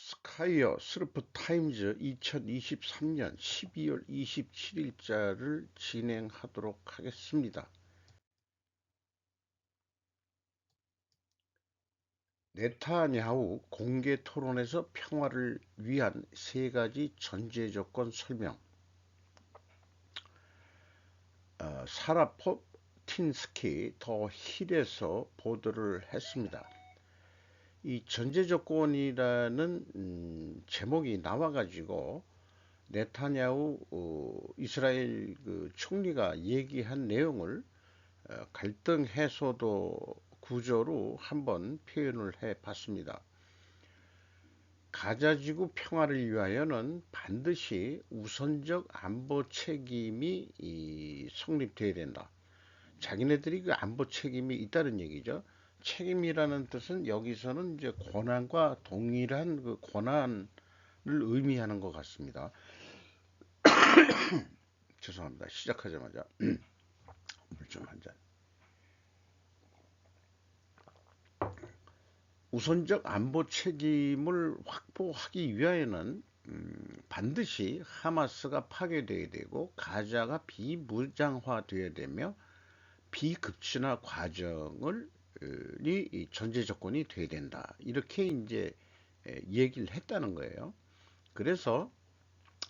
스카이어 스르프 타임즈 2023년 12월 27일자를 진행하도록 하겠습니다. 네타냐후 공개 토론에서 평화를 위한 세 가지 전제 조건 설명. 사라포틴스키 더 힐에서 보도를 했습니다. 이 전제 조건이라는 제목이 나와가지고 네타냐후 이스라엘 그 총리가 얘기한 내용을 갈등 해소도 구조로 한번 표현을 해 봤습니다. 가자지구 평화를 위하여는 반드시 우선적 안보 책임이 성립돼야 된다. 자기네들이 그 안보 책임이 있다는 얘기죠. 책임이라는 뜻은 여기서는 이제 권한과 동일한 그 권한을 의미하는 것 같습니다. 죄송합니다. 시작하자마자 물 좀 한 잔. 우선적 안보 책임을 확보하기 위하여는 반드시 하마스가 파괴되어야 되고 가자가 비무장화되어야 되며 비급진화 과정을 이 전제 조건이 돼야 된다. 이렇게 이제 얘기를 했다는 거예요. 그래서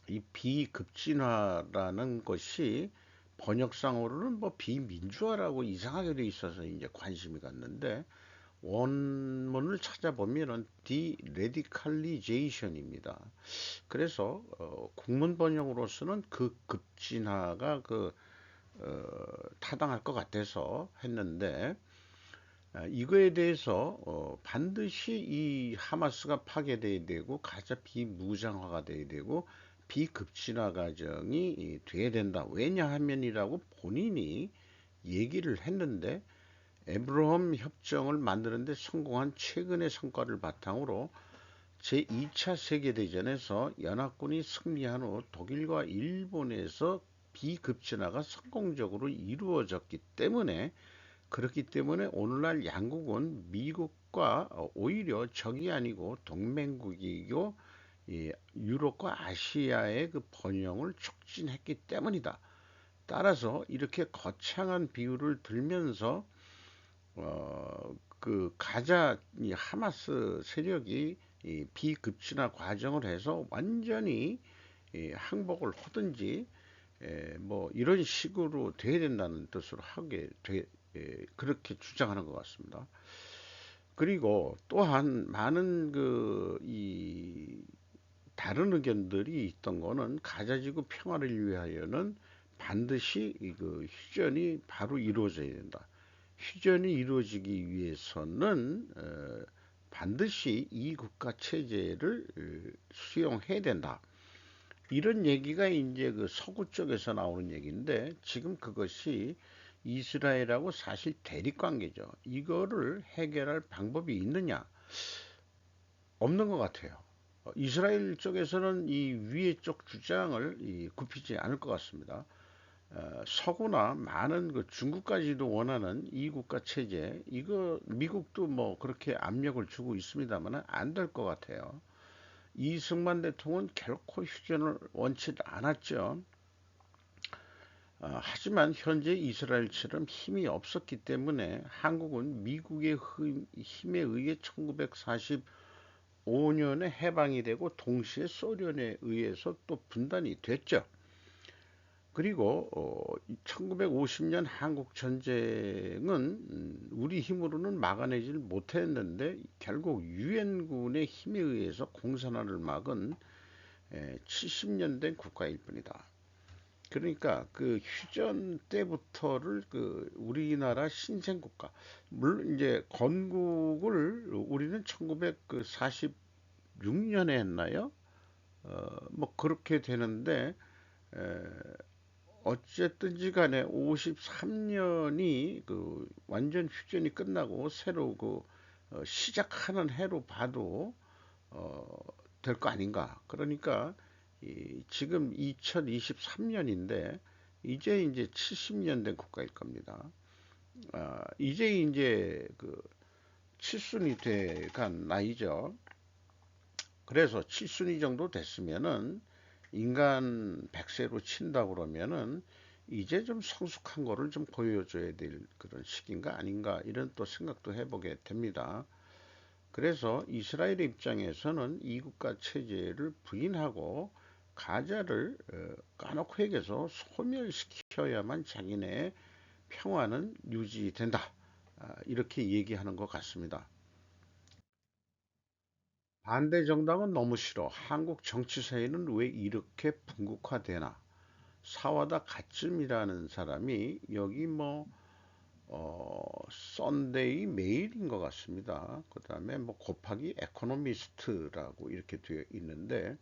이 비급진화라는 것이 번역상으로는 뭐 비민주화라고 이상하게 돼 있어서 이제 관심이 갔는데 원문을 찾아보면은 디레디칼리제이션입니다. 그래서 국문 번역으로서는 그 급진화가 타당할 것 같아서 했는데 이거에 대해서 반드시 이 하마스가 파괴돼야 되고 가자 비무장화가 돼야 되고 비급진화 과정이 돼야 된다. 왜냐하면이라고 본인이 얘기를 했는데 에브러함 협정을 만드는데 성공한 최근의 성과를 바탕으로 제2차 세계대전에서 연합군이 승리한 후 독일과 일본에서 비급진화가 성공적으로 이루어졌기 때문에 그렇기 때문에 오늘날 양국은 미국과 오히려 적이 아니고 동맹국이고 유럽과 아시아의 그 번영을 촉진했기 때문이다. 따라서 이렇게 거창한 비유를 들면서 그 가자 이 하마스 세력이 이 비급진화 과정을 해서 완전히 항복을 하든지 뭐 이런 식으로 돼야 된다는 뜻으로 그렇게 주장하는 것 같습니다. 그리고 또한 많은 이 다른 의견들이 있던 거는 가자지구 평화를 위하여는 반드시 그 휴전이 바로 이루어져야 된다. 휴전이 이루어지기 위해서는 반드시 이 국가 체제를 수용해야 된다. 이런 얘기가 이제 그 서구 쪽에서 나오는 얘기인데 지금 그것이 이스라엘하고 사실 대립 관계죠. 이거를 해결할 방법이 있느냐? 없는 것 같아요. 이스라엘 쪽에서는 이 위에 쪽 주장을 굽히지 않을 것 같습니다. 서구나 많은 그 중국까지도 원하는 이 국가 체제, 이거 미국도 뭐 그렇게 압력을 주고 있습니다만 안 될 것 같아요. 이승만 대통령은 결코 휴전을 원치 않았죠. 하지만 현재 이스라엘처럼 힘이 없었기 때문에 한국은 미국의 힘에 의해 1945년에 해방이 되고 동시에 소련에 의해서 또 분단이 됐죠. 그리고 1950년 한국 전쟁은 우리 힘으로는 막아내질 못했는데 결국 유엔군의 힘에 의해서 공산화를 막은 70년 된 국가일 뿐이다. 그러니까 그 휴전 때부터를 그 우리나라 신생국가 물론 이제 건국을 우리는 1946년에 했나요? 뭐 그렇게 되는데 에, 어쨌든지 간에 53년이 그 완전 휴전이 끝나고 새로 시작하는 해로 봐도 될 거 아닌가. 그러니까 지금 2023년인데 이제 70년 된 국가일 겁니다. 이제 그 칠순이 돼간 나이죠. 그래서 7순위 정도 됐으면은 인간 100세로 친다 그러면은 이제 좀 성숙한 거를 좀 보여줘야 될 그런 시기인가 아닌가 이런 또 생각도 해보게 됩니다. 그래서 이스라엘의 입장에서는 이국가 체제를 부인하고 가자를 까놓고 얘기해서 소멸시켜야만 자기네 평화는 유지된다. 이렇게 얘기하는 것 같습니다. 반대 정당은 너무 싫어. 한국 정치 사회는 왜 이렇게 분국화되나? 사와다 가쯤이라는 사람이 여기 뭐 썬데이 메일인 것 같습니다. 그 다음에 뭐 곱하기 에코노미스트라고 이렇게 되어 있는데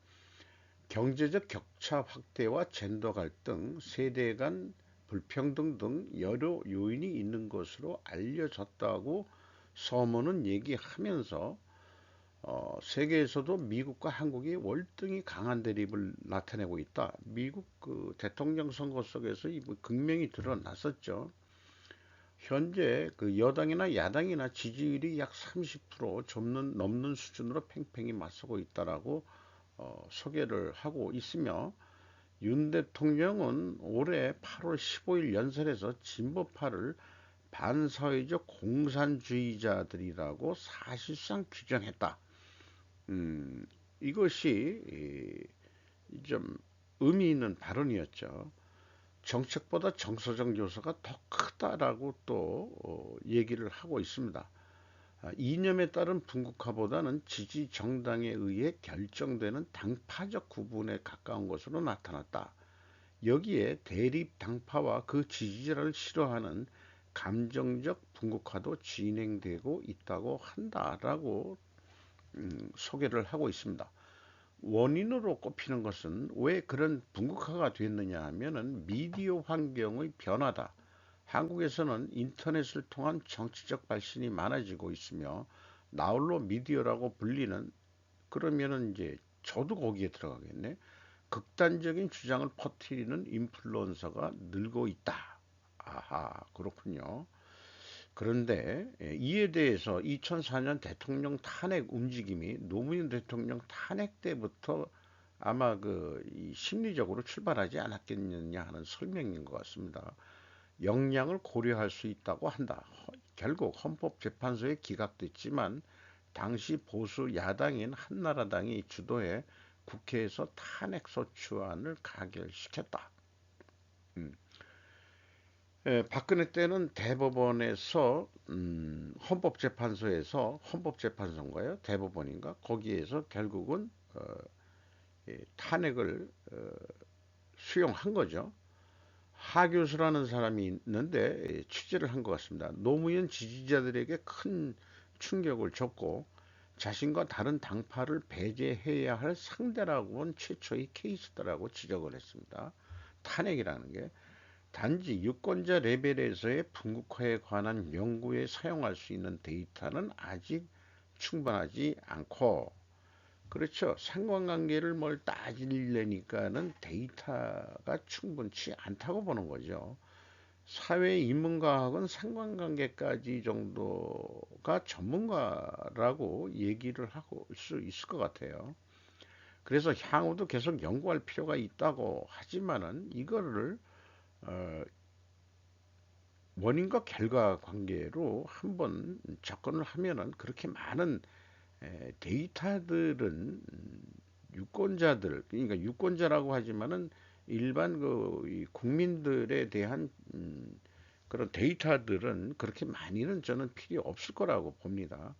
경제적 격차 확대와 젠더 갈등, 세대 간 불평등 등 여러 요인이 있는 것으로 알려졌다고 서문은 얘기하면서 세계에서도 미국과 한국이 월등히 강한 대립을 나타내고 있다. 미국 그 대통령 선거 속에서 이 극명히 드러났었죠. 현재 그 여당이나 야당이나 지지율이 약 30% 넘는 수준으로 팽팽히 맞서고 있다라고 소개를 하고 있으며 윤 대통령은 올해 8월 15일 연설에서 진보파를 반사회적 공산주의자들이라고 사실상 규정했다. 음, 이것이 좀 의미 있는 발언이었죠. 정책보다 정서적 요소가 더 크다라고 또 얘기를 하고 있습니다. 이념에 따른 분국화보다는 지지 정당에 의해 결정되는 당파적 구분에 가까운 것으로 나타났다. 여기에 대립 당파와 그 지지자를 싫어하는 감정적 분국화도 진행되고 있다고 한다라고 소개를 하고 있습니다. 원인으로 꼽히는 것은 왜 그런 분국화가 됐느냐 하면은 미디어 환경의 변화다. 한국에서는 인터넷을 통한 정치적 발신이 많아지고 있으며 나홀로 미디어라고 불리는 그러면은 이제 저도 거기에 들어가겠네. 극단적인 주장을 퍼뜨리는 인플루언서가 늘고 있다. 아하, 그렇군요. 그런데 이에 대해서 2004년 대통령 탄핵 움직임이 노무현 대통령 탄핵 때부터 아마 심리적으로 출발하지 않았겠느냐 하는 설명인 것 같습니다. 역량을 고려할 수 있다고 한다. 결국 헌법재판소에 기각됐지만 당시 보수 야당인 한나라당이 주도해 국회에서 탄핵소추안을 가결시켰다. 음. 박근혜 때는 대법원에서 헌법재판소에서 헌법재판소인가요? 대법원인가? 거기에서 결국은 탄핵을 수용한 거죠. 하 교수라는 사람이 있는데 취재를 한 것 같습니다. 노무현 지지자들에게 큰 충격을 줬고 자신과 다른 당파를 배제해야 할 상대라고 본 최초의 케이스다라고 지적을 했습니다. 탄핵이라는 게 단지 유권자 레벨에서의 분국화에 관한 연구에 사용할 수 있는 데이터는 아직 충분하지 않고 그렇죠. 상관관계를 뭘 따지려니까는 데이터가 충분치 않다고 보는 거죠. 사회 인문과학은 상관관계까지 정도가 전문가라고 얘기를 하고 수 있을 것 같아요. 그래서 향후도 계속 연구할 필요가 있다고 하지만은 이거를 어, 원인과 결과 관계로 한번 접근을 하면은 그렇게 많은 데이터들은 유권자들 그러니까 유권자라고 하지만은 일반 국민들에 대한 그런 데이터들은 그렇게 많이는 저는 필요 없을 거라고 봅니다.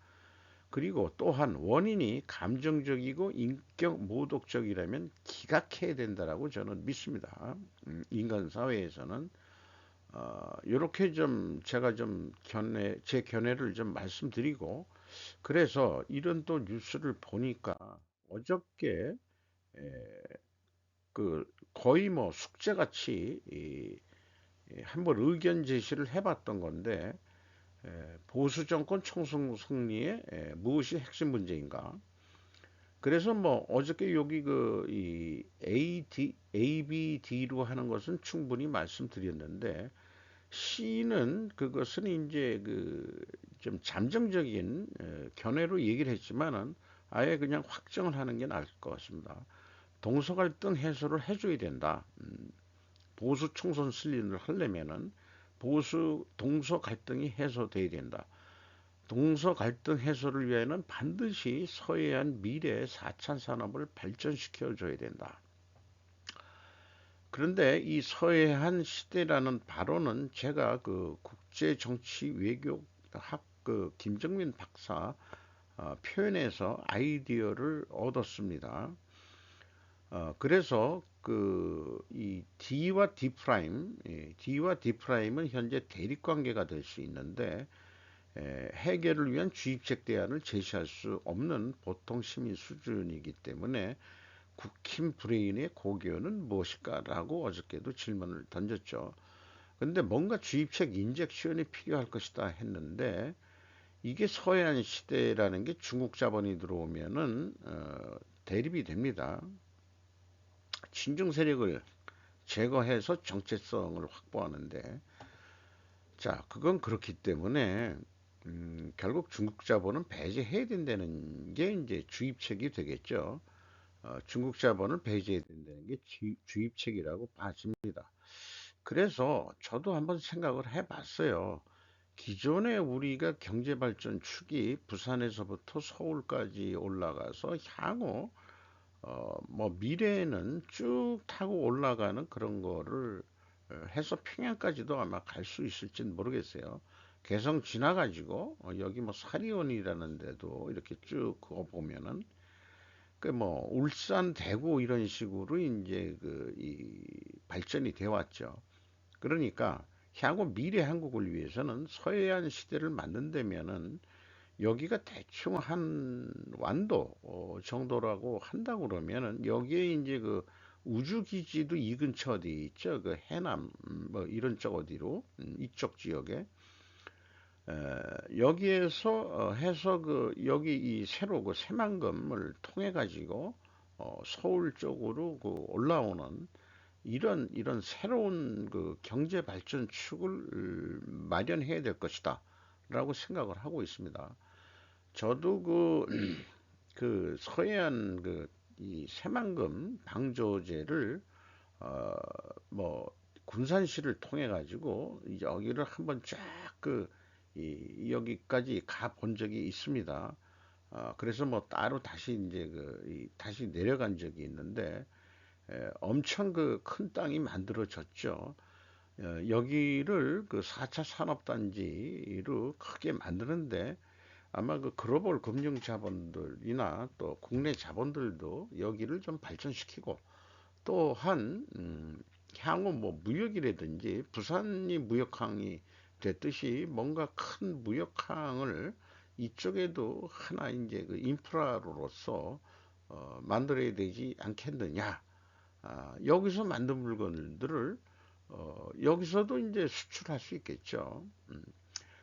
그리고 또한 원인이 감정적이고 인격 모독적이라면 기각해야 된다라고 저는 믿습니다. 인간 사회에서는 이렇게 좀 제가 좀 제 견해를 좀 말씀드리고 그래서 이런 또 뉴스를 보니까 어저께 에, 거의 뭐 숙제같이 한번 의견 제시를 해봤던 건데 보수 정권 총선 승리에 무엇이 핵심 문제인가? 그래서 뭐 어저께 여기 이 ABD로 하는 것은 충분히 말씀드렸는데 C는 그것은 이제 좀 잠정적인 견해로 얘기를 했지만은 아예 그냥 확정을 하는 게 나을 것 같습니다. 동서 갈등 해소를 해줘야 된다. 보수 총선 승리를 하려면은 동서 갈등이 해소돼야 된다. 동서 갈등 해소를 위해서는 반드시 서해안 미래 4차 산업을 발전시켜 줘야 된다. 그런데 이 서해안 시대라는 발언은 제가 그 국제정치외교학 그 김정민 박사 표현에서 아이디어를 얻었습니다. 그래서 그 이 D와 D 프라임, D와 D 프라임은 현재 대립 관계가 될 수 있는데 해결을 위한 주입책 대안을 제시할 수 없는 보통 시민 수준이기 때문에 국힘 브레인의 고견은 무엇일까라고 어저께도 질문을 던졌죠. 근데 뭔가 주입책 인젝션이 필요할 것이다 했는데 이게 서해안 시대라는 게 중국 자본이 들어오면은 대립이 됩니다. 친중 세력을 제거해서 정체성을 확보하는데 자 그건 그렇기 때문에 결국 중국 자본은 배제해야 된다는 게 이제 주입책이 되겠죠. 중국 자본을 배제해야 된다는 게 주입책이라고 봐집니다. 그래서 저도 한번 생각을 해봤어요. 기존에 우리가 경제발전 축이 부산에서부터 서울까지 올라가서 향후 뭐 미래에는 쭉 타고 올라가는 그런 거를 해서 평양까지도 아마 갈 수 있을지는 모르겠어요. 개성 지나가지고 여기 뭐 사리온이라는 데도 이렇게 쭉 그거 보면은 그 뭐 울산, 대구 이런 식으로 이제 그 이 발전이 되어 왔죠. 그러니까 향후 미래 한국을 위해서는 서해안 시대를 만든다면은 여기가 대충 한 완도 정도라고 한다고 그러면은 여기에 이제 그 우주기지도 이 근처 어디 있죠? 그 해남 뭐 이런 쪽 어디로 이쪽 지역에 여기에서 해서 그 여기 이 새로 그 새만금을 통해 가지고 서울 쪽으로 그 올라오는 이런 새로운 그 경제 발전 축을 마련해야 될 것이다. 라고 생각을 하고 있습니다. 저도 그 서해안 그 이 새만금 방조제를 어 뭐 군산시를 통해 가지고 여기를 한번 쫙 여기까지 가 본 적이 있습니다. 그래서 뭐 따로 다시 이제 다시 내려간 적이 있는데 엄청 그 큰 땅이 만들어졌죠. 여기를 그 4차 산업단지로 크게 만드는데 아마 그 글로벌 금융 자본들이나 또 국내 자본들도 여기를 좀 발전시키고 또한 향후 뭐 무역이라든지 부산이 무역항이 됐듯이 뭔가 큰 무역항을 이쪽에도 하나 이제 그 인프라로서 만들어야 되지 않겠느냐. 여기서 만든 물건들을 여기서도 이제 수출할 수 있겠죠.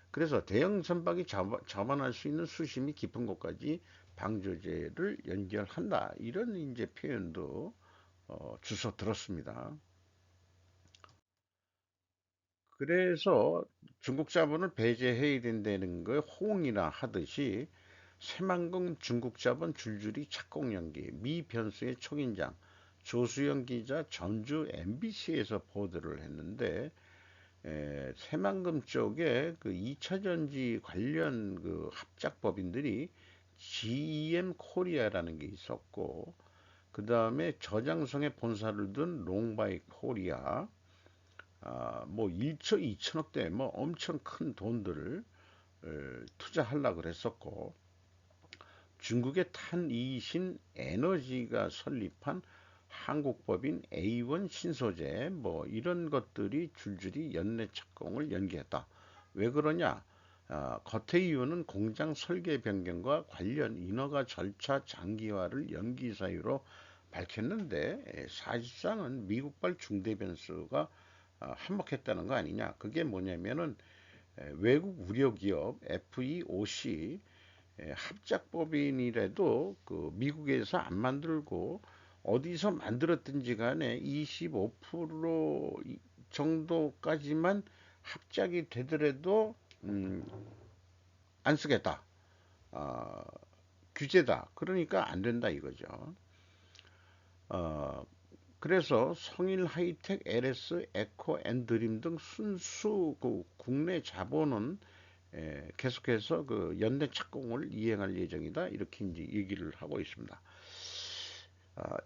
그래서 대형 선박이 자만할 수 있는 수심이 깊은 곳까지 방조제를 연결한다. 이런 이제 표현도 주워 들었습니다. 그래서 중국 자본을 배제해야 된다는 걸 호응이나 하듯이 새만금 중국 자본 줄줄이 착공 연기 미 변수의 촉인장 조수영 기자 전주 MBC에서 보도를 했는데 새만금 쪽에 그 2차 전지 관련 그 합작법인들이 GM 코리아라는 게 있었고 그 다음에 저장성에 본사를 둔 롱바이 코리아 뭐 1조 2천억대 뭐 엄청 큰 돈들을 투자하려고 그랬었고 중국의 탄이신 에너지가 설립한 한국법인 A1 신소재 뭐 이런 것들이 줄줄이 연내 착공을 연기했다. 왜 그러냐? 겉의 이유는 공장 설계 변경과 관련 인허가 절차 장기화를 연기 사유로 밝혔는데 사실상은 미국발 중대 변수가 한몫했다는 거 아니냐? 그게 뭐냐면은 외국 우려 기업 FEOC 합작법인이라도 그 미국에서 안 만들고 어디서 만들었든지 간에 25% 정도까지만 합작이 되더라도 안 쓰겠다. 아, 규제다. 그러니까 안 된다 이거죠. 어, 그래서 성일 하이텍, LS, 에코, 엔드림 등 순수 그 국내 자본은 계속해서 그 연내 착공을 이행할 예정이다. 이렇게 이제 얘기를 하고 있습니다.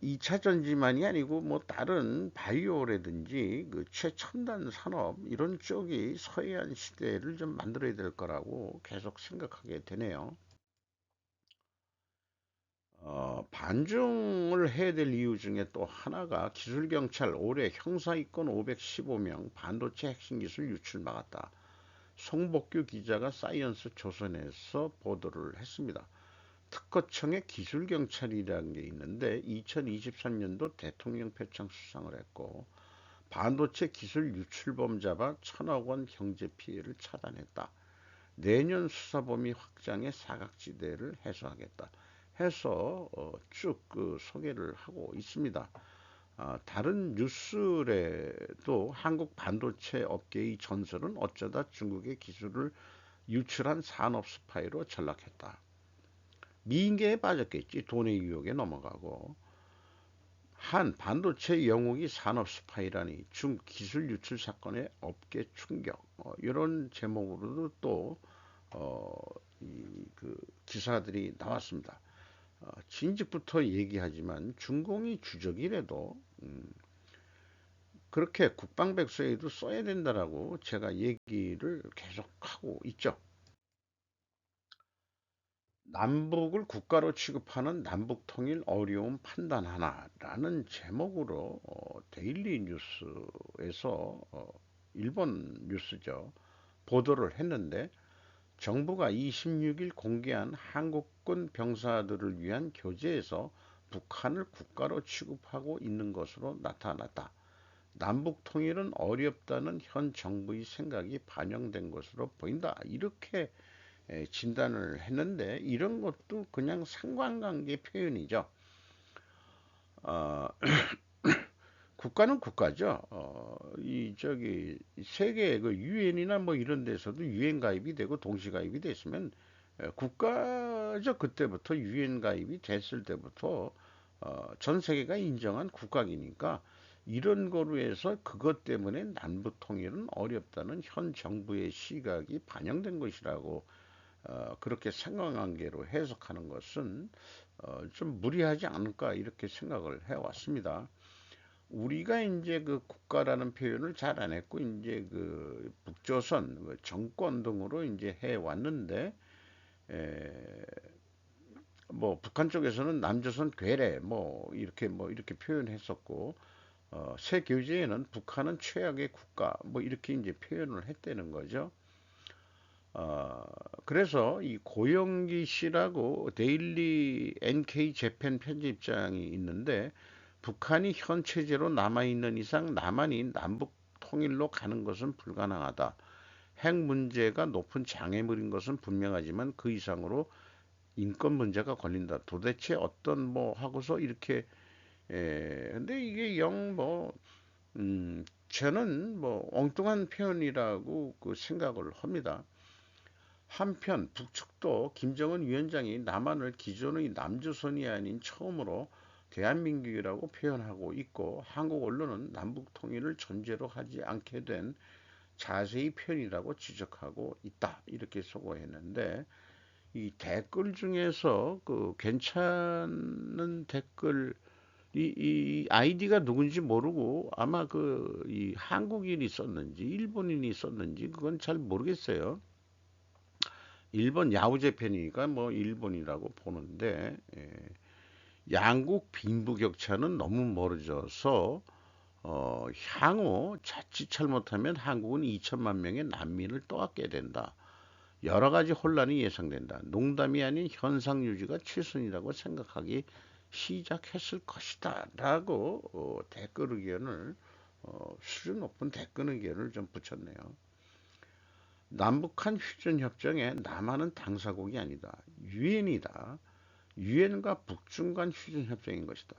2차 전지만이 아니고 뭐 다른 바이오라든지 그 최첨단 산업 이런 쪽이 서해안 시대를 좀 만들어야 될 거라고 계속 생각하게 되네요. 반중을 해야 될 이유 중에 또 하나가 기술경찰 올해 형사입건 515명 반도체 핵심 기술 유출 막았다. 송복규 기자가 사이언스 조선에서 보도를 했습니다. 특허청의 기술경찰이라는 게 있는데 2023년도 대통령 표창 수상을 했고 반도체 기술 유출범 잡아 1,000억 원 경제 피해를 차단했다. 내년 수사 범위 확장의 사각지대를 해소하겠다. 해서 쭉그 소개를 하고 있습니다. 다른 뉴스에도 한국 반도체 업계의 전설은 어쩌다 중국의 기술을 유출한 산업 스파이로 전락했다. 미인계에 빠졌겠지. 돈의 유혹에 넘어가고. 한 반도체 영웅이 산업 스파이라니 중국 기술 유출 사건의 업계 충격. 이런 제목으로도 또 어, 그 기사들이 나왔습니다. 진즉부터 얘기하지만 중공이 주적이라도 그렇게 국방백서에도 써야 된다라고 제가 얘기를 계속하고 있죠. 남북을 국가로 취급하는 남북통일 어려움 판단 하나라는 제목으로 데일리 뉴스에서 일본 뉴스죠. 보도를 했는데 정부가 26일 공개한 한국군 병사들을 위한 교재에서 북한을 국가로 취급하고 있는 것으로 나타났다. 남북 통일은 어렵다는 현 정부의 생각이 반영된 것으로 보인다. 이렇게 진단을 했는데 이런 것도 그냥 상관관계 표현이죠. 어, 국가는 국가죠. 이 저기 세계 그 유엔이나 뭐 이런 데서도 유엔 가입이 되고 동시 가입이 됐으면 국가죠. 그때부터 유엔 가입이 됐을 때부터 전 세계가 인정한 국가이니까 이런 거로 해서 그것 때문에 남북 통일은 어렵다는 현 정부의 시각이 반영된 것이라고 그렇게 상관관계로 해석하는 것은 좀 무리하지 않을까 이렇게 생각을 해왔습니다. 우리가 이제 그 국가라는 표현을 잘 안 했고 이제 그 북조선 그 정권 등으로 이제 해 왔는데 뭐 북한 쪽에서는 남조선 괴뢰 뭐 이렇게 표현했었고 새 교재에는 북한은 최악의 국가 뭐 이렇게 이제 표현을 했다는 거죠. 어, 그래서 이 고영기 씨라고 데일리 NK 재팬 편집장이 있는데 북한이 현 체제로 남아있는 이상 남한이 남북 통일로 가는 것은 불가능하다. 핵 문제가 높은 장애물인 것은 분명하지만 그 이상으로 인권 문제가 걸린다. 도대체 어떤 뭐 하고서 이렇게 근데 이게 저는 뭐 엉뚱한 표현이라고 그 생각을 합니다. 한편 북측도 김정은 위원장이 남한을 기존의 남조선이 아닌 처음으로 대한민국이라고 표현하고 있고 한국 언론은 남북 통일을 전제로 하지 않게 된 자세히 편이라고 지적하고 있다. 이렇게 소거했는데 이 댓글 중에서 그 괜찮은 댓글 이 아이디가 누군지 모르고 아마 그 이 한국인이 썼는지 일본인이 썼는지 그건 잘 모르겠어요. 일본 야후 재팬이니까 뭐 일본이라고 보는데 양국 빈부격차는 너무 멀어져서 향후 자칫 잘못하면 한국은 2천만 명의 난민을 떠안게 된다. 여러 가지 혼란이 예상된다. 농담이 아닌 현상 유지가 최선이라고 생각하기 시작했을 것이다. 라고 댓글 의견을 수준 높은 댓글 의견을 좀 붙였네요. 남북한 휴전협정에 남한은 당사국이 아니다. 유엔이다. 유엔과 북중 간 휴전협정인 것이다.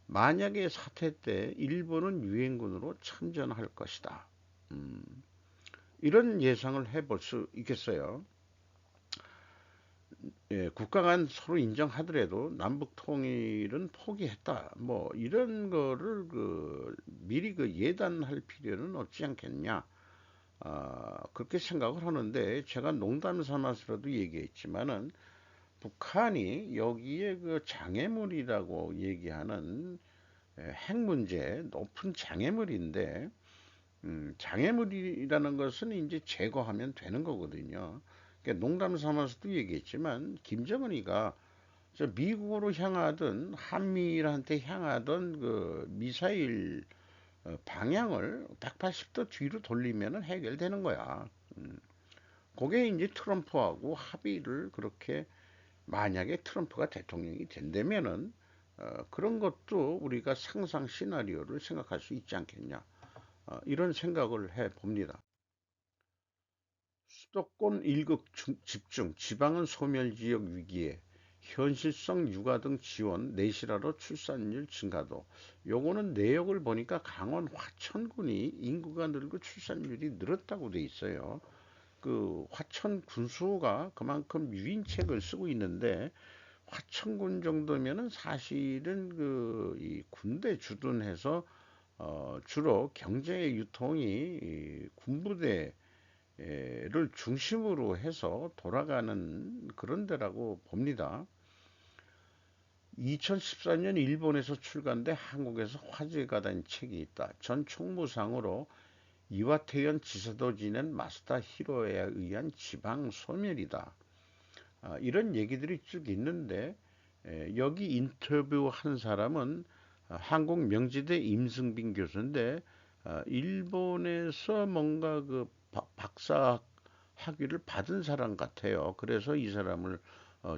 만약에 사태 때 일본은 유엔군으로 참전할 것이다. 이런 예상을 해볼 수 있겠어요. 국가 간 서로 인정하더라도 남북 통일은 포기했다. 뭐 이런 거를 미리 예단할 필요는 없지 않겠냐. 그렇게 생각을 하는데 제가 농담 삼아서라도 얘기했지만은 북한이 여기에 장애물이라고 얘기하는 핵 문제 높은 장애물인데 장애물이라는 것은 이제 제거하면 되는 거거든요. 그러니까 농담 삼아서도 얘기했지만 김정은이가 저 미국으로 향하던 한미일한테 향하던 미사일 방향을 180도 뒤로 돌리면은 해결되는 거야. 그게 이제 트럼프하고 합의를 그렇게 만약에 트럼프가 대통령이 된다면은 그런 것도 우리가 상상 시나리오를 생각할 수 있지 않겠냐. 이런 생각을 해 봅니다. 수도권 일극 집중, 지방은 소멸지역 위기에 현실성 육아 등 지원, 내실화로 출산율 증가도. 요거는 내역을 보니까 강원 화천군이 인구가 늘고 출산율이 늘었다고 돼 있어요. 화천 군수가 그만큼 유인책을 쓰고 있는데 화천군 정도면은 사실은 이 군대 주둔해서 주로 경제 유통이 이 군부대를 중심으로 해서 돌아가는 그런 데라고 봅니다. 2014년 일본에서 출간돼 한국에서 화제가 된 책이 있다. 전 총무상으로 이와테현 지사도 지낸 마스다 히로에 의한 지방 소멸이다. 이런 얘기들이 쭉 있는데 여기 인터뷰한 사람은 한국 명지대 임승빈 교수인데 일본에서 뭔가 박사 학위를 받은 사람 같아요. 그래서 이 사람을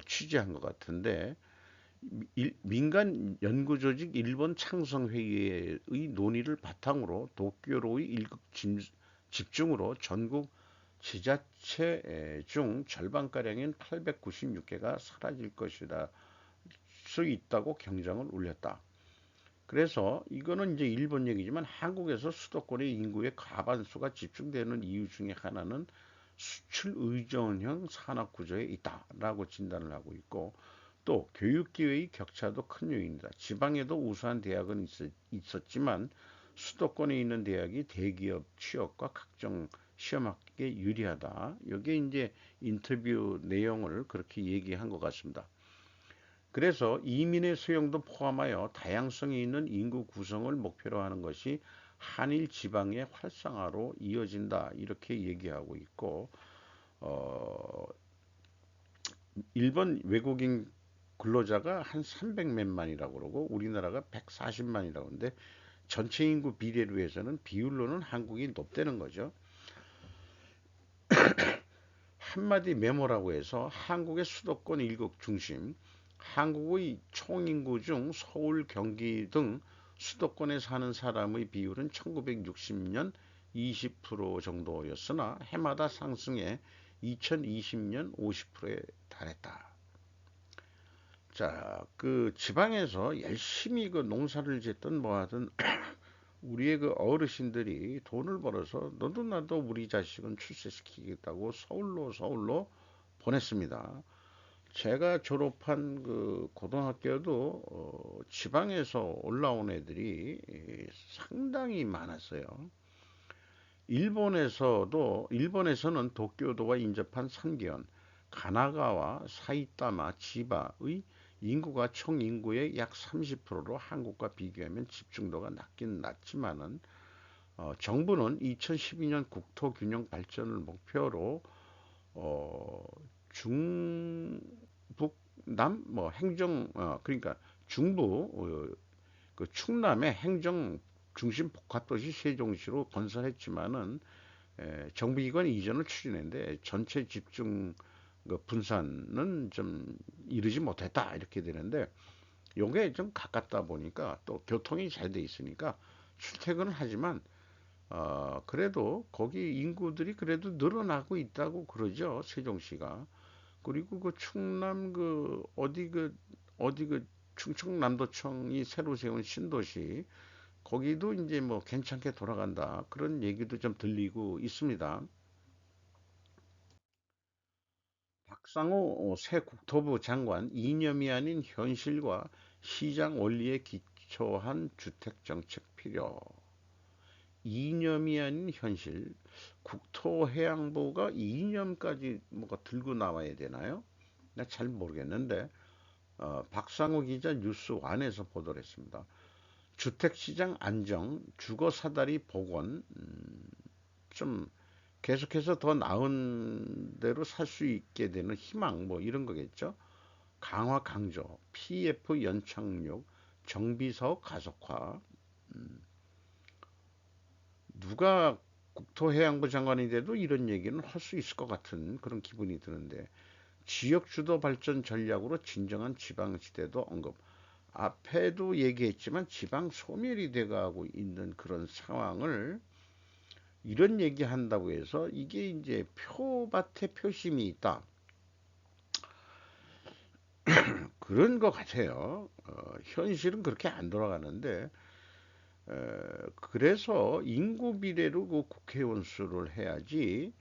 취재한 것 같은데 민간 연구조직 일본 창성회의의 논의를 바탕으로 도쿄로의 일극 집중으로 전국 지자체 중 절반가량인 896개가 사라질 것이다 수 있다고 경장을 울렸다. 그래서 이거는 이제 일본 얘기지만 한국에서 수도권의 인구의 과반수가 집중되는 이유 중에 하나는 수출 의존형 산업 구조에 있다라고 진단을 하고 있고 또 교육 기회의 격차도 큰 요인이다. 지방에도 우수한 대학은 있었지만 수도권에 있는 대학이 대기업 취업과 각종 시험학에 유리하다. 이게 이제 인터뷰 내용을 그렇게 얘기한 것 같습니다. 그래서 이민의 수용도 포함하여 다양성이 있는 인구 구성을 목표로 하는 것이 한일 지방의 활성화로 이어진다. 이렇게 얘기하고 있고, 어, 일본 외국인 근로자가 한 300 몇만이라고 그러고 우리나라가 140만이라고 하는데 전체 인구 비례로 해서는 비율로는 한국이 높다는 거죠. 한마디 메모라고 해서 한국의 수도권 일국 중심, 한국의 총인구 중 서울, 경기 등 수도권에 사는 사람의 비율은 1960년 20% 정도였으나 해마다 상승해 2020년 50%에 달했다. 자, 지방에서 열심히 농사를 짓든 뭐 하든 우리의 어르신들이 돈을 벌어서 너도 나도 우리 자식은 출세시키겠다고 서울로 보냈습니다. 제가 졸업한 고등학교도 지방에서 올라온 애들이 상당히 많았어요. 일본에서는 도쿄도와 인접한 산계현, 가나가와 사이타마, 지바의 인구가 총 인구의 약 30%로 한국과 비교하면 집중도가 낮긴 낮지만은 정부는 2012년 국토균형 발전을 목표로 어, 중북남 뭐 행정 그러니까 중부 충남의 행정 중심 복합도시 세종시로 건설했지만은 정부기관 이전을 추진했는데 전체 집중 분산은 좀 이르지 못했다 이렇게 되는데 요게 좀 가깝다 보니까 또 교통이 잘 돼 있으니까 출퇴근을 하지만 그래도 거기 인구들이 그래도 늘어나고 있다고 그러죠 세종시가. 그리고 충남 어디 충청남도청이 새로 세운 신도시 거기도 이제 뭐 괜찮게 돌아간다 그런 얘기도 좀 들리고 있습니다. 박상호 새 국토부 장관 이념이 아닌 현실과 시장 원리에 기초한 주택정책 필요. 이념이 아닌 현실, 국토해양부가 이념까지 뭐가 들고 나와야 되나요? 나 잘 모르겠는데 박상호 기자 뉴스완에서 보도를 했습니다. 주택시장 안정, 주거사다리 복원, 좀 계속해서 더 나은 대로 살 수 있게 되는 희망 뭐 이런 거겠죠. 강화 강조, PF 연착륙, 정비사업 가속화. 누가 국토해양부 장관이 돼도 이런 얘기는 할 수 있을 것 같은 그런 기분이 드는데 지역 주도 발전 전략으로 진정한 지방시대도 언급. 앞에도 얘기했지만 지방 소멸이 돼가고 있는 그런 상황을 이런 얘기한다고 해서 이게 이제 표밭에 표심이 있다. 그런 것 같아요. 현실은 그렇게 안 돌아가는데 그래서 인구 비례로 그 국회의원 수를 해야지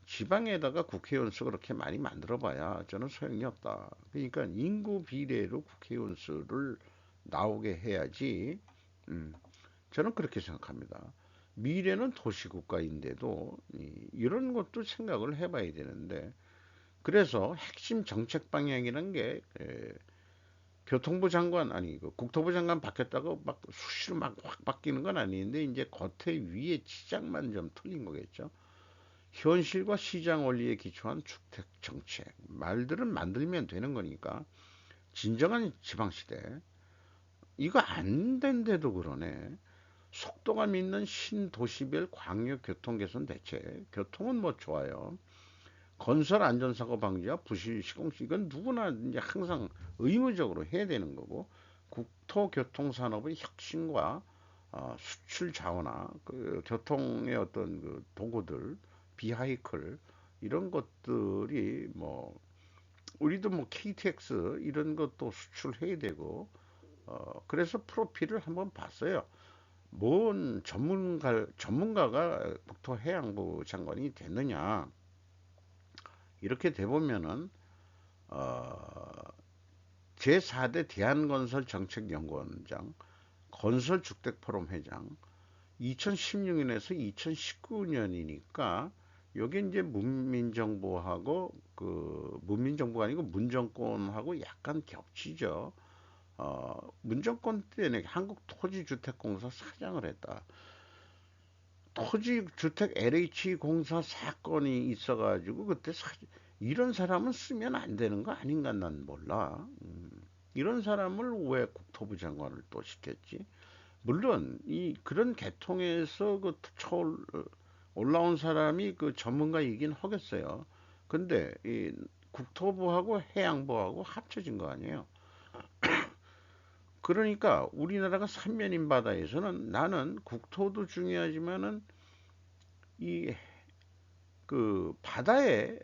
지방에다가 국회의원 수 그렇게 많이 만들어 봐야 저는 소용이 없다. 그러니까 인구 비례로 국회의원 수를 나오게 해야지 저는 그렇게 생각합니다. 미래는 도시국가인데도 이런 것도 생각을 해봐야 되는데 그래서 핵심 정책 방향이라는 게 교통부 장관 아니 그 국토부 장관 바뀌었다고 막 수시로 막 확 바뀌는 건 아닌데 이제 겉에 위에 치장만 좀 틀린 거겠죠. 현실과 시장 원리에 기초한 주택 정책 말들은 만들면 되는 거니까 진정한 지방시대 이거 안 된데도 그러네. 속도감 있는 신도시별 광역교통 개선 대책 교통은 뭐 좋아요. 건설 안전사고 방지와 부실 시공시 이건 누구나 이제 항상 의무적으로 해야 되는 거고 국토교통산업의 혁신과 수출 자원화 그 교통의 어떤 그 도구들 비하이클 이런 것들이 뭐 우리도 뭐 KTX 이런 것도 수출해야 되고 그래서 프로필을 한번 봤어요. 뭔 전문가가 국토해양부 장관이 됐느냐 이렇게 돼 보면은 어, 제4대 대한건설 정책연구원장, 건설주택포럼 회장, 2016년에서 2019년이니까 여기 이제 문민정부하고 그 문민정부가 아니고 문정권하고 약간 겹치죠. 문정권 때는 한국토지주택공사 사장을 했다. 토지주택 LH공사 사건이 있어가지고 그때 이런 사람은 쓰면 안 되는 거 아닌가 난 몰라. 이런 사람을 왜 국토부 장관을 또 시켰지? 물론 이 그런 계통에서 그 올라온 사람이 그 전문가이긴 하겠어요. 근데 이 국토부하고 해양부하고 합쳐진 거 아니에요. 그러니까 우리나라가 삼면인 바다에서는 나는 국토도 중요하지만은 이 그 바다에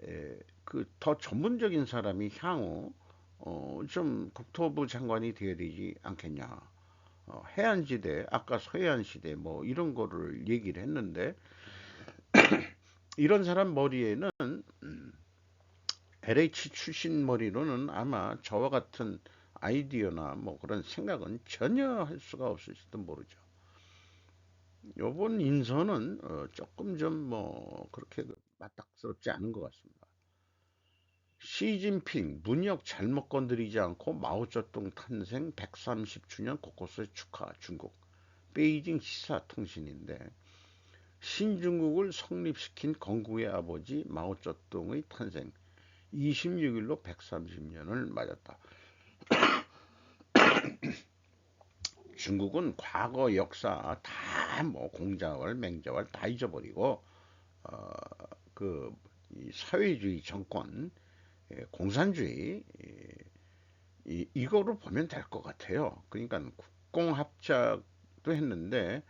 그 더 전문적인 사람이 향후 좀 국토부 장관이 되어야 되지 않겠냐. 해안지대, 아까 서해안시대 뭐 이런 거를 얘기를 했는데 이런 사람 머리에는 LH 출신 머리로는 아마 저와 같은 아이디어나 뭐 그런 생각은 전혀 할 수가 없을지도 모르죠. 요번 인선은 조금 좀 뭐 그렇게 맞닥스럽지 않은 것 같습니다. 시진핑 문역 잘못 건드리지 않고 마오쩌둥 탄생 130주년 곳곳에 축하 중국 베이징 시사통신인데 신중국을 성립시킨 건국의 아버지 마오쩌둥의 탄생 26일로 130년을 맞았다. 중국은 과거 역사 다 뭐 공자월 맹자월 다 잊어버리고 어, 그 사회주의 정권 공산주의 이거로 보면 될 것 같아요. 그러니까 국공합작도 했는데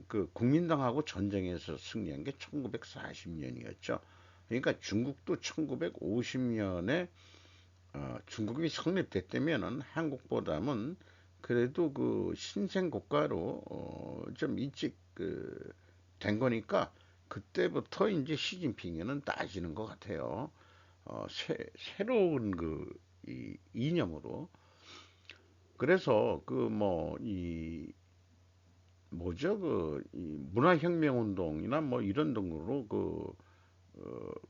그 국민당하고 전쟁에서 승리한 게 1940년이었죠. 그러니까 중국도 1950년에 중국이 성립됐다면은 한국보다는 그래도 그 신생 국가로 좀 일찍 된 거니까 그때부터 이제 시진핑에는 따지는 것 같아요. 새로운 그 이념으로. 그래서 그 뭐 이 뭐죠 이 문화혁명 운동이나 뭐 이런 등으로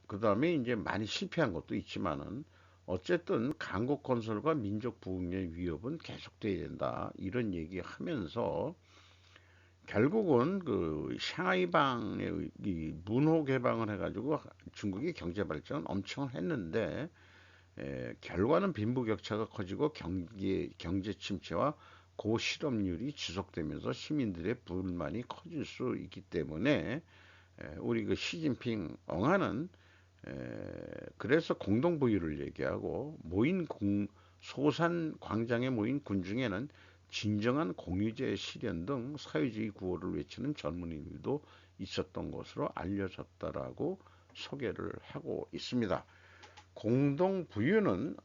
그다음에 이제 많이 실패한 것도 있지만은 어쨌든 강국 건설과 민족 부흥의 위협은 계속돼야 된다. 이런 얘기하면서 결국은 그 샹하이방의 이 문호 개방을 해가지고 중국이 경제 발전 엄청 했는데 결과는 빈부격차가 커지고 경제 침체와 고실업률이 지속되면서 시민들의 불만이 커질 수 있기 때문에 우리 그 시진핑 엉하는 그래서 공동부유를 얘기하고 소산 광장에 모인 군중에는 진정한 공유제 실현 등 사회주의 구호를 외치는 젊은이들도 있었던 것으로 알려졌다라고 소개를 하고 있습니다. 공동부유는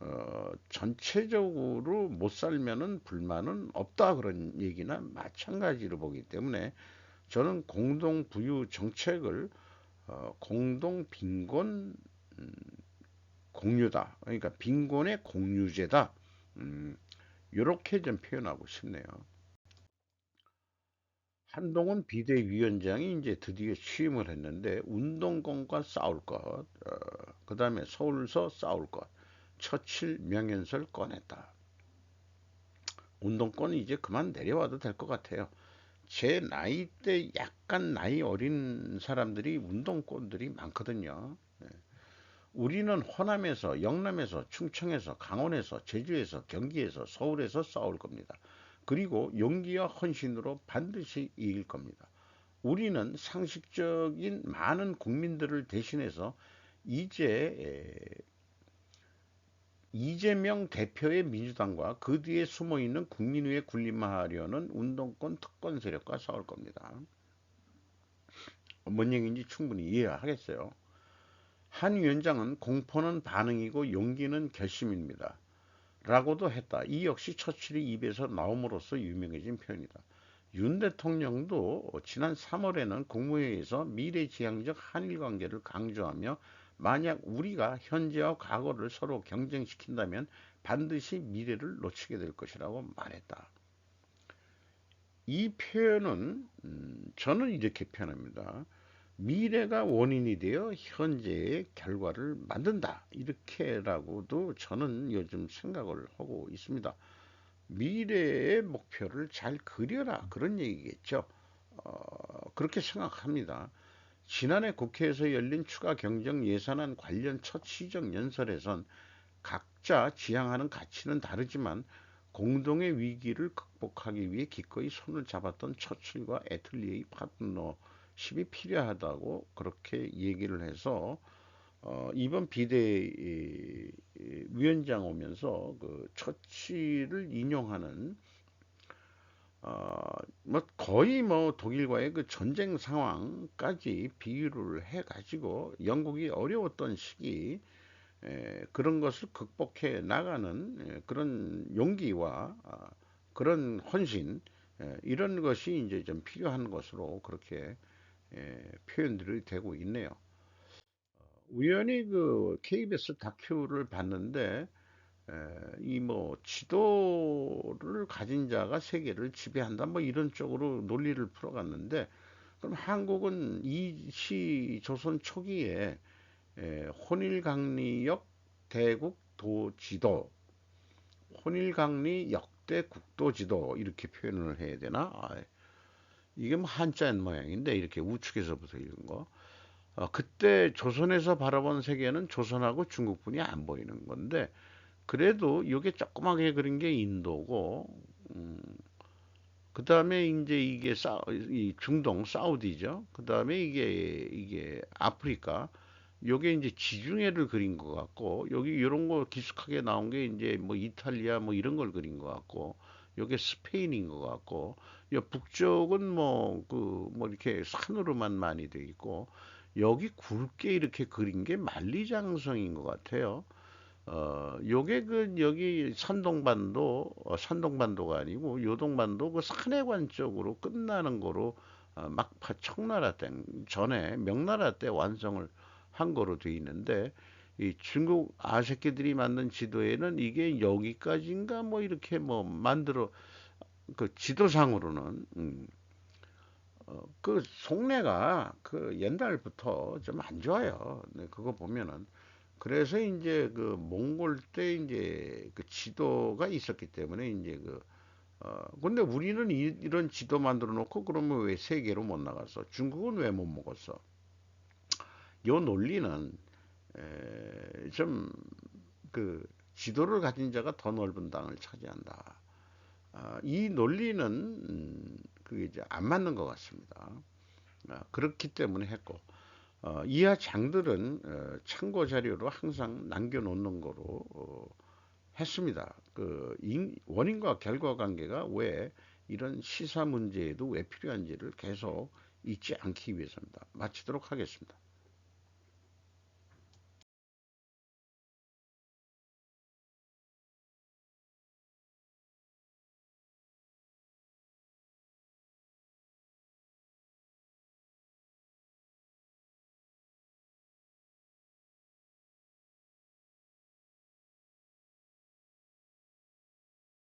전체적으로 못 살면은 불만은 없다 그런 얘기나 마찬가지로 보기 때문에 저는 공동부유 정책을 공동빈곤 공유다. 그러니까 빈곤의 공유제다. 이렇게 좀 표현하고 싶네요. 한동훈 비대위원장이 이제 드디어 취임을 했는데 운동권과 싸울 것, 그 다음에 서울서 싸울 것, 처칠 명연설 꺼냈다. 운동권 이제 그만 내려와도 될 것 같아요. 제 나이 때 약간 나이 어린 사람들이 운동권들이 많거든요. 우리는 호남에서, 영남에서, 충청에서, 강원에서, 제주에서, 경기에서, 서울에서 싸울 겁니다. 그리고 용기와 헌신으로 반드시 이길 겁니다. 우리는 상식적인 많은 국민들을 대신해서 이제 이재명 대표의 민주당과 그 뒤에 숨어있는 국민의회 군림하려는 운동권 특권 세력과 싸울 겁니다. 뭔 얘기인지 충분히 이해하겠어요. 한 위원장은 공포는 반응이고 용기는 결심입니다. 라고도 했다. 이 역시 처칠이 입에서 나옴으로써 유명해진 표현이다. 윤 대통령도 지난 3월에는 국무회의에서 미래지향적 한일 관계를 강조하며 만약 우리가 현재와 과거를 서로 경쟁시킨다면 반드시 미래를 놓치게 될 것이라고 말했다. 이 표현은 저는 이렇게 표현합니다. 미래가 원인이 되어 현재의 결과를 만든다. 이렇게라고도 저는 요즘 생각을 하고 있습니다. 미래의 목표를 잘 그려라. 그런 얘기겠죠. 그렇게 생각합니다. 지난해 국회에서 열린 추가 경정 예산안 관련 첫 시정 연설에선 각자 지향하는 가치는 다르지만 공동의 위기를 극복하기 위해 기꺼이 손을 잡았던 처칠과 애틀리의 파트너십이 필요하다고 그렇게 얘기를 해서 이번 비대위원장 오면서 그 처치를 인용하는 뭐 거의 뭐 독일과의 그 전쟁 상황까지 비유를 해가지고 영국이 어려웠던 시기 그런 것을 극복해 나가는 그런 용기와 그런 헌신 이런 것이 이제 좀 필요한 것으로 그렇게 표현들이 되고 있네요. 우연히 그 KBS 다큐를 봤는데 이 뭐 지도를 가진 자가 세계를 지배한다 뭐 이런 쪽으로 논리를 풀어갔는데 그럼 한국은 이시 조선 초기에 혼일강리역 대국 도지도, 혼일강리 역대 국도지도 이렇게 표현을 해야 되나? 이게 뭐 한자인 모양인데 이렇게 우측에서부터 읽은 거. 그때 조선에서 바라본 세계는 조선하고 중국뿐이 안 보이는 건데 그래도 이게 조그맣게 그린 게 인도고 그 다음에 이제 이 중동 사우디죠. 그 다음에 이게 아프리카. 요게 이제 지중해를 그린 것 같고 여기 이런 거 기숙하게 나온 게 이제 뭐 이탈리아 뭐 이런 걸 그린 것 같고 요게 스페인인 것 같고 요 북쪽은 뭐 뭐 이렇게 산으로만 많이 돼 있고 여기 굵게 이렇게 그린 게 만리장성인 것 같아요. 요게 그 여기 산동반도가 아니고 요동반도 그 산해관 쪽으로 끝나는 거로 막파 청나라 때 전에 명나라 때 완성을 한 거로 돼 있는데 이 중국 아새끼들이 만든 지도에는 이게 여기까지인가 뭐 이렇게 뭐 만들어 그 지도상으로는 그 속내가 그 옛날부터 좀 안 좋아요. 네, 그거 보면은 그래서 이제 그 몽골 때 이제 그 지도가 있었기 때문에 이제 근데 우리는 이런 지도 만들어 놓고 그러면 왜 세계로 못 나가서 중국은 왜 못 먹었어? 요 논리는 좀 그 지도를 가진 자가 더 넓은 땅을 차지한다. 이 논리는 그게 이제 안 맞는 것 같습니다. 그렇기 때문에 했고 이하 장들은 참고 자료로 항상 남겨놓는 거로 했습니다. 원인과 결과 관계가 왜 이런 시사 문제에도 왜 필요한지를 계속 잊지 않기 위해서입니다. 마치도록 하겠습니다.